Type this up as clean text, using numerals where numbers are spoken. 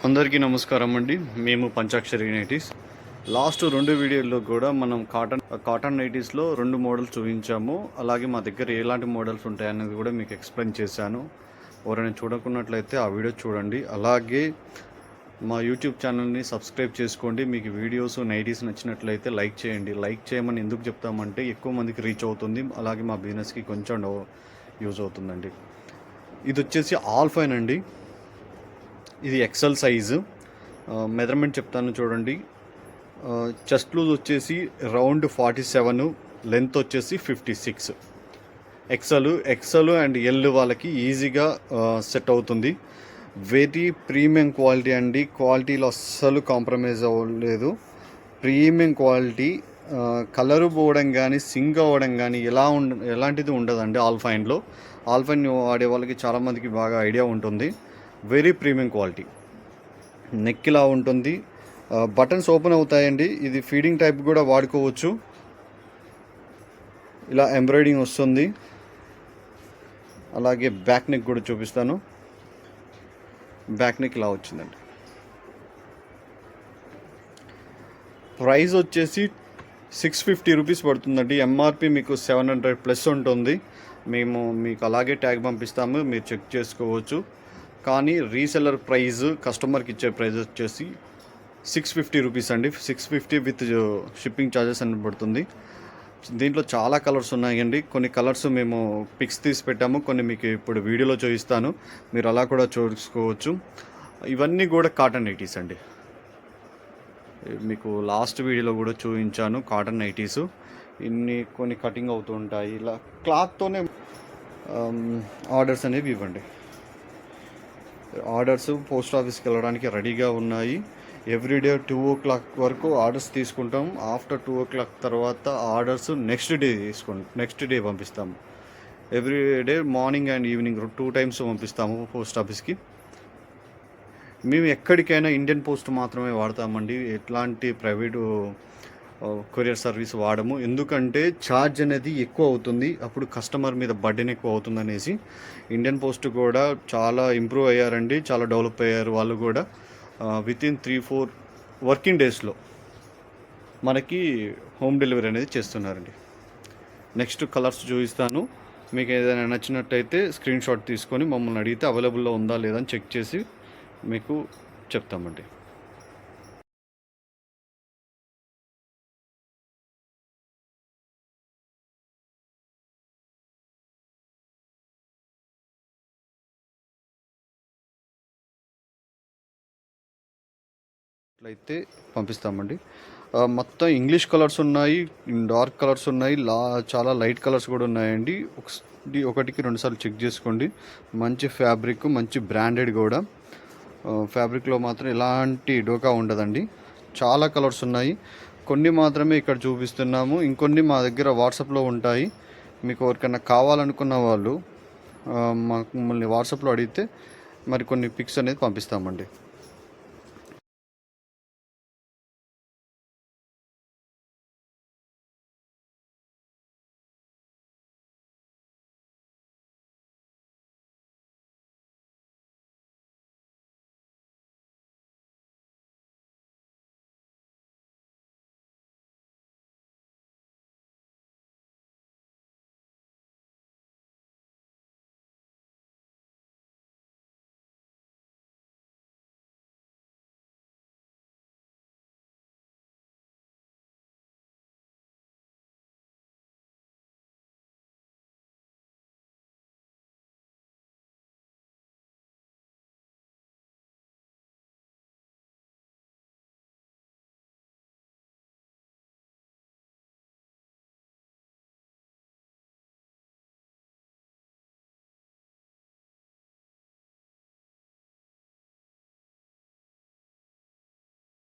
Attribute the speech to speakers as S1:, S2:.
S1: అందరికీ నమస్కారం అండి. మేము పంచాక్షరి నైటీస్. లాస్ట్ 2 వీడియోల్లో కూడా మనం కాటన్ నైటీస్లో 2 మోడల్స్ చూపించాము. అలాగే మా దగ్గర ఎలాంటి మోడల్స్ ఉంటాయనేది కూడా మీకు ఎక్స్ప్లెయిన్ చేశాను. ఎవరైనా చూడకున్నట్లయితే ఆ వీడియో చూడండి. అలాగే మా యూట్యూబ్ ఛానల్ని సబ్స్క్రైబ్ చేసుకోండి. మీకు వీడియోస్ నైటీస్ నచ్చినట్లయితే లైక్ చేయండి. లైక్ చేయమని ఎందుకు చెప్తామంటే ఎక్కువ మందికి రీచ్ అవుతుంది. అలాగే మా బిజినెస్కి కొంచెం యూజ్ అవుతుందండి. ఇది వచ్చేసి ఆల్ ఫైన్ అండి. ఇది ఎక్సెల్ సైజు. మెజర్మెంట్ చెప్తాను చూడండి. చెస్ట్ లూజ్ వచ్చేసి రౌండ్ 47, లెంత్ వచ్చేసి 56. ఎక్సెల్ అండ్ ఎల్ వాళ్ళకి ఈజీగా సెట్ అవుతుంది. వెరీ ప్రీమియం క్వాలిటీ అండి. క్వాలిటీలో అస్సలు కాంప్రమైజ్ అవ్వలేదు. Premium quality. కలరు పోవడం కానీ సింక్ అవ్వడం కానీ ఎలాంటిది ఉండదండి. ఆల్ ఫైన్ వాడే వాళ్ళకి చాలామందికి బాగా ఐడియా ఉంటుంది. Very premium quality. నెక్ ఇలా ఉంటుంది. బటన్స్ ఓపెన్ అవుతాయండి. ఇది ఫీడింగ్ టైప్ కూడా వాడుకోవచ్చు. ఇలా ఎంబ్రాయిడింగ్ వస్తుంది. అలాగే బ్యాక్ నెక్ కూడా చూపిస్తాను. బ్యాక్ నెక్ ఇలా వచ్చిందండి. ప్రైస్ వచ్చేసి 650 రూపీస్ పడుతుందండి. ఎంఆర్పి మీకు 700+ ఉంటుంది. మేము మీకు అలాగే ట్యాగ్ పంపిస్తాము, మీరు చెక్ చేసుకోవచ్చు. కానీ రీసెల్లర్ ప్రైస్, కస్టమర్కి ఇచ్చే ప్రైస్ వచ్చేసి 650 రూపీస్ అండి. 650 విత్ షిప్పింగ్ ఛార్జెస్ అని పడుతుంది. దీంట్లో చాలా కలర్స్ ఉన్నాయండి. కొన్ని కలర్స్ మేము పిక్స్ తీసి పెట్టాము, కొన్ని మీకు ఇప్పుడు వీడియోలో చూపిస్తాను, మీరు అలా కూడా చూసుకోవచ్చు. ఇవన్నీ కూడా కాటన్ నైటీస్ అండి. మీకు లాస్ట్ వీడియోలో కూడా చూపించాను కాటన్ నైటీసు. కొన్ని కటింగ్ అవుతూ ఉంటాయి. ఇలా క్లాత్తోనే ఆర్డర్స్ అనేవి ఇవ్వండి. ఆర్డర్స్ పోస్ట్ ఆఫీస్కి వెళ్ళడానికి రెడీగా ఉన్నాయి. ఎవ్రీడే 2 o'clock వరకు ఆర్డర్స్ తీసుకుంటాం. ఆఫ్టర్ 2 o'clock తర్వాత ఆర్డర్స్ నెక్స్ట్ డే పంపిస్తాము. Everyday morning and evening 2 times పంపిస్తాము పోస్ట్ ఆఫీస్కి. మేము ఎక్కడికైనా ఇండియన్ పోస్ట్ మాత్రమే వాడతామండి. ఎట్లాంటి ప్రైవేటు కొరియర్ సర్వీస్ వాడము. ఎందుకంటే ఛార్జ్ అనేది ఎక్కువ అవుతుంది, అప్పుడు కస్టమర్ మీద బర్డెన్ ఎక్కువ అవుతుంది అనేసి. ఇండియన్ పోస్ట్ కూడా చాలా ఇంప్రూవ్ అయ్యారండి, చాలా డెవలప్ అయ్యారు వాళ్ళు కూడా. వితిన్ 3-4 వర్కింగ్ డేస్లో మనకి హోమ్ డెలివరీ అనేది చేస్తున్నారండి. నెక్స్ట్ కలర్స్ చూపిస్తాను. మీకు ఏదైనా నచ్చినట్టయితే స్క్రీన్ షాట్ తీసుకొని మమ్మల్ని అడిగితే అవైలబుల్లో ఉందా లేదా అని చెక్ చేసి మీకు చెప్తామండి. అయితే పంపిస్తామండి. మొత్తం ఇంగ్లీష్ కలర్స్ ఉన్నాయి, డార్క్ కలర్స్ ఉన్నాయి, చాలా లైట్ కలర్స్ కూడా ఉన్నాయండి. ఒకటికి 2 సార్లు చెక్ చేసుకోండి. మంచి ఫ్యాబ్రిక్, మంచి బ్రాండెడ్ కూడా. ఫ్యాబ్రిక్లో మాత్రం ఎలాంటి డోకా ఉండదండి. చాలా కలర్స్ ఉన్నాయి. కొన్ని మాత్రమే ఇక్కడ చూపిస్తున్నాము, ఇంకొన్ని మా దగ్గర వాట్సాప్లో ఉంటాయి. మీకు ఎవరికైనా కావాలనుకున్న వాళ్ళు మమ్మల్ని వాట్సాప్లో అడిగితే మరి కొన్ని పిక్స్ అనేది పంపిస్తామండి.